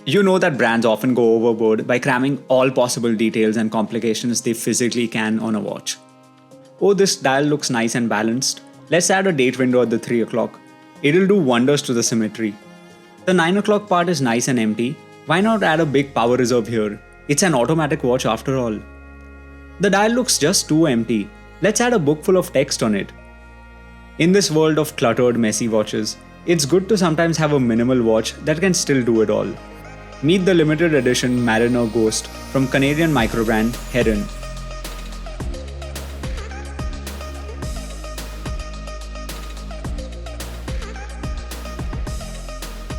You know that brands often go overboard by cramming all possible details and complications they physically can on a watch. Oh, this dial looks nice and balanced. Let's add a date window at the 3 o'clock. It'll do wonders to the symmetry. The 9 o'clock part is nice and empty. Why not add a big power reserve here? It's an automatic watch after all. The dial looks just too empty. Let's add a book full of text on it. In this world of cluttered, messy watches, it's good to sometimes have a minimal watch that can still do it all. Meet the limited edition Marinor Ghost from Canadian microbrand Heron.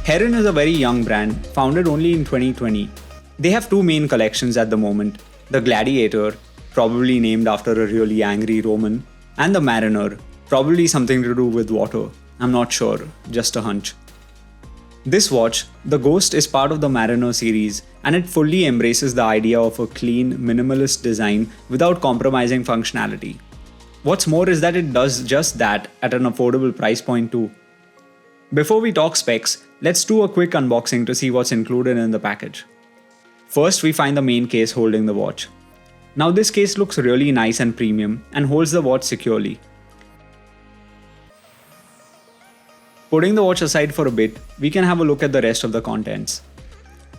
Heron is a very young brand, founded only in 2020. They have two main collections at the moment, the Gladiator, probably named after a really angry Roman, and the Marinor, probably something to do with water. I'm not sure, just a hunch. This watch, the Ghost, is part of the Marinor series, and it fully embraces the idea of a clean, minimalist design without compromising functionality. What's more is that it does just that at an affordable price point too. Before we talk specs, let's do a quick unboxing to see what's included in the package. First, we find the main case holding the watch. Now this case looks really nice and premium and holds the watch securely. Putting the watch aside for a bit, we can have a look at the rest of the contents.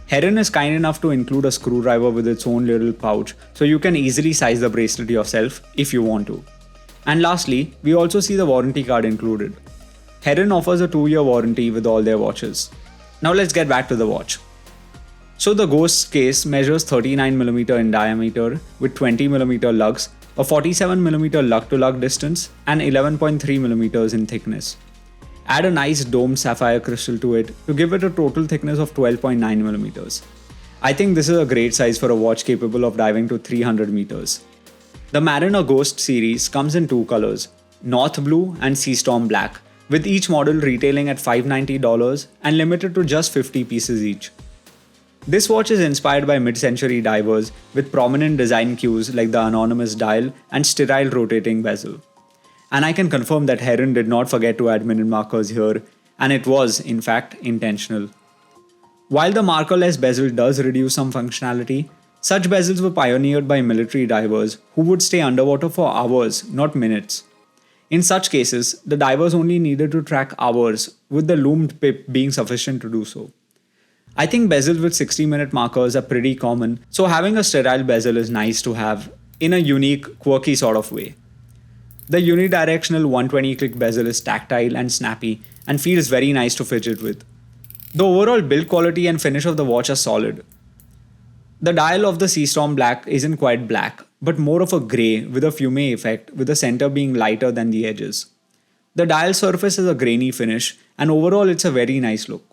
Heron is kind enough to include a screwdriver with its own little pouch, so you can easily size the bracelet yourself if you want to. And lastly, we also see the warranty card included. Heron offers a 2-year warranty with all their watches. Now let's get back to the watch. So the Ghost case measures 39mm in diameter with 20mm lugs, a 47mm lug-to-lug distance, and 11.3mm in thickness. Add a nice domed sapphire crystal to it to give it a total thickness of 12.9mm. I think this is a great size for a watch capable of diving to 300 meters. The Marinor Ghost series comes in two colors, North Blue and Sea Storm Black, with each model retailing at $590 and limited to just 50 pieces each. This watch is inspired by mid-century divers with prominent design cues like the anonymous dial and sterile rotating bezel. And I can confirm that Heron did not forget to add minute markers here, and it was, in fact, intentional. While the markerless bezel does reduce some functionality, such bezels were pioneered by military divers who would stay underwater for hours, not minutes. In such cases, the divers only needed to track hours, with the loomed pip being sufficient to do so. I think bezels with 60-minute markers are pretty common, so having a sterile bezel is nice to have in a unique, quirky sort of way. The unidirectional 120-click bezel is tactile and snappy and feels very nice to fidget with. The overall build quality and finish of the watch are solid. The dial of the Sea Storm Black isn't quite black, but more of a grey with a fume effect, with the center being lighter than the edges. The dial surface is a grainy finish, and overall it's a very nice look.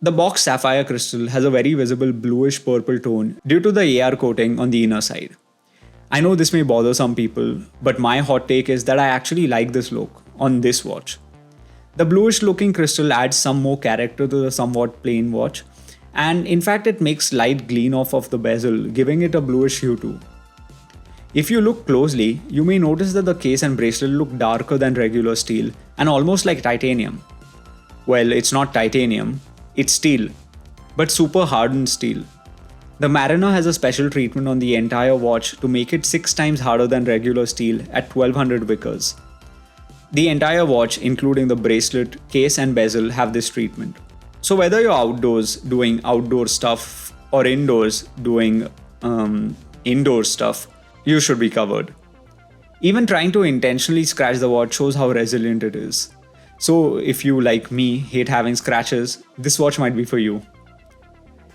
The box sapphire crystal has a very visible bluish purple tone due to the AR coating on the inner side. I know this may bother some people, but my hot take is that I actually like this look on this watch. The bluish looking crystal adds some more character to the somewhat plain watch, and in fact it makes light gleam off of the bezel, giving it a bluish hue too. If you look closely, you may notice that the case and bracelet look darker than regular steel and almost like titanium. Well, it's not titanium, it's steel, but super hardened steel. The Marinor has a special treatment on the entire watch to make it 6 times harder than regular steel at 1200 Vickers. The entire watch, including the bracelet, case and bezel, have this treatment. So whether you're outdoors doing outdoor stuff or indoors doing indoor stuff, you should be covered. Even trying to intentionally scratch the watch shows how resilient it is. So if you, like me, hate having scratches, this watch might be for you.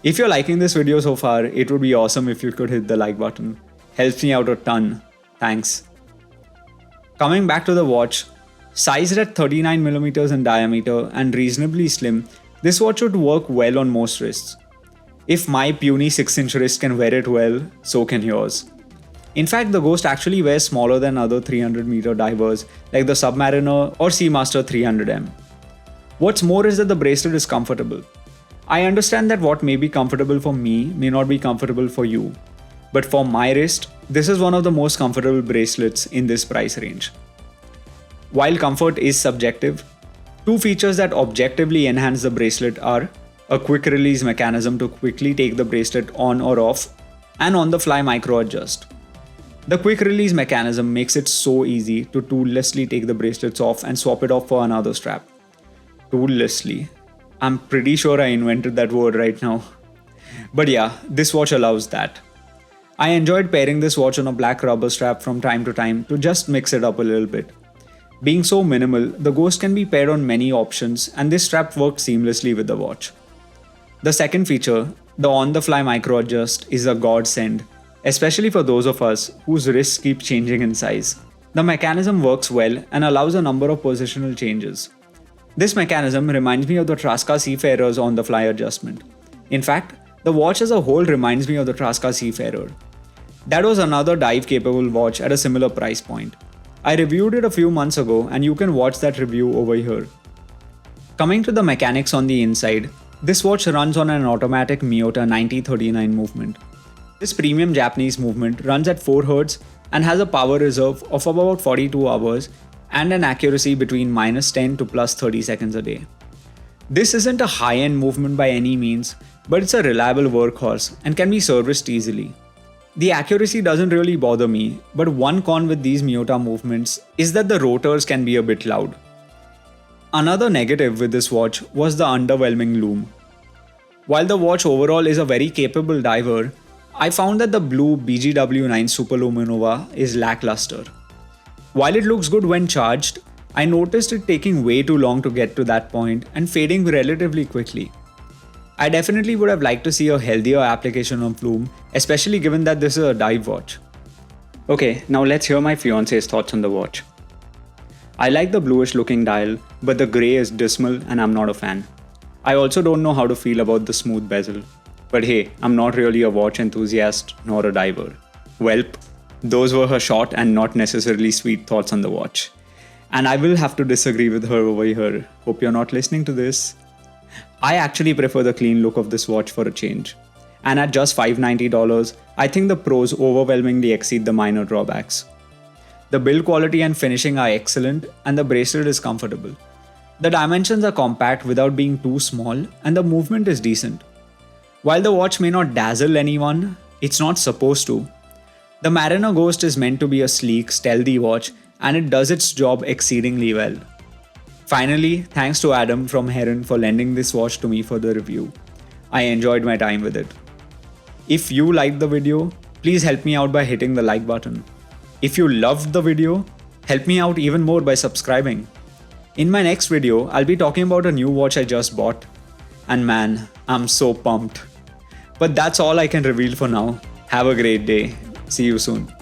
If you're liking this video so far, it would be awesome if you could hit the like button. Helps me out a ton. Thanks. Coming back to the watch, sized at 39mm in diameter and reasonably slim, this watch should work well on most wrists. If my puny 6-inch wrist can wear it well, so can yours. In fact, the Ghost actually wears smaller than other 300-meter divers like the Submariner or Seamaster 300M. What's more is that the bracelet is comfortable. I understand that what may be comfortable for me may not be comfortable for you, but for my wrist, this is one of the most comfortable bracelets in this price range. While comfort is subjective, two features that objectively enhance the bracelet are a quick release mechanism to quickly take the bracelet on or off, and on the fly micro adjust. The quick release mechanism makes it so easy to toollessly take the bracelets off and swap it off for another strap. Toollessly. I'm pretty sure I invented that word right now. But yeah, this watch allows that. I enjoyed pairing this watch on a black rubber strap from time to time to just mix it up a little bit. Being so minimal, the Ghost can be paired on many options and this strap worked seamlessly with the watch. The second feature, the on-the-fly micro adjust, is a godsend, especially for those of us whose wrists keep changing in size. The mechanism works well and allows a number of positional changes. This mechanism reminds me of the Traska Seafarer's on-the-fly adjustment. In fact, the watch as a whole reminds me of the Traska Seafarer. That was another dive-capable watch at a similar price point. I reviewed it a few months ago and you can watch that review over here. Coming to the mechanics on the inside, this watch runs on an automatic Miyota 9039 movement. This premium Japanese movement runs at 4Hz and has a power reserve of about 42 hours and an accuracy between -10 to +30 seconds a day. This isn't a high-end movement by any means, but it's a reliable workhorse and can be serviced easily. The accuracy doesn't really bother me, but one con with these Miyota movements is that the rotors can be a bit loud. Another negative with this watch was the underwhelming loom. While the watch overall is a very capable diver, I found that the blue BGW9 Superluminova is lackluster. While it looks good when charged, I noticed it taking way too long to get to that point and fading relatively quickly. I definitely would have liked to see a healthier application of loom, especially given that this is a dive watch. Okay, now let's hear my fiance's thoughts on the watch. I like the bluish looking dial, but the grey is dismal and I'm not a fan. I also don't know how to feel about the smooth bezel. But hey, I'm not really a watch enthusiast nor a diver. Welp, those were her short and not necessarily sweet thoughts on the watch. And I will have to disagree with her over here. Hope you're not listening to this. I actually prefer the clean look of this watch for a change. And at just $590, I think the pros overwhelmingly exceed the minor drawbacks. The build quality and finishing are excellent and the bracelet is comfortable. The dimensions are compact without being too small and the movement is decent. While the watch may not dazzle anyone, it's not supposed to. The Marinor Ghost is meant to be a sleek, stealthy watch and it does its job exceedingly well. Finally, thanks to Adam from Heron for lending this watch to me for the review. I enjoyed my time with it. If you liked the video, please help me out by hitting the like button. If you loved the video, help me out even more by subscribing. In my next video, I'll be talking about a new watch I just bought. And man, I'm so pumped. But that's all I can reveal for now. Have a great day. See you soon.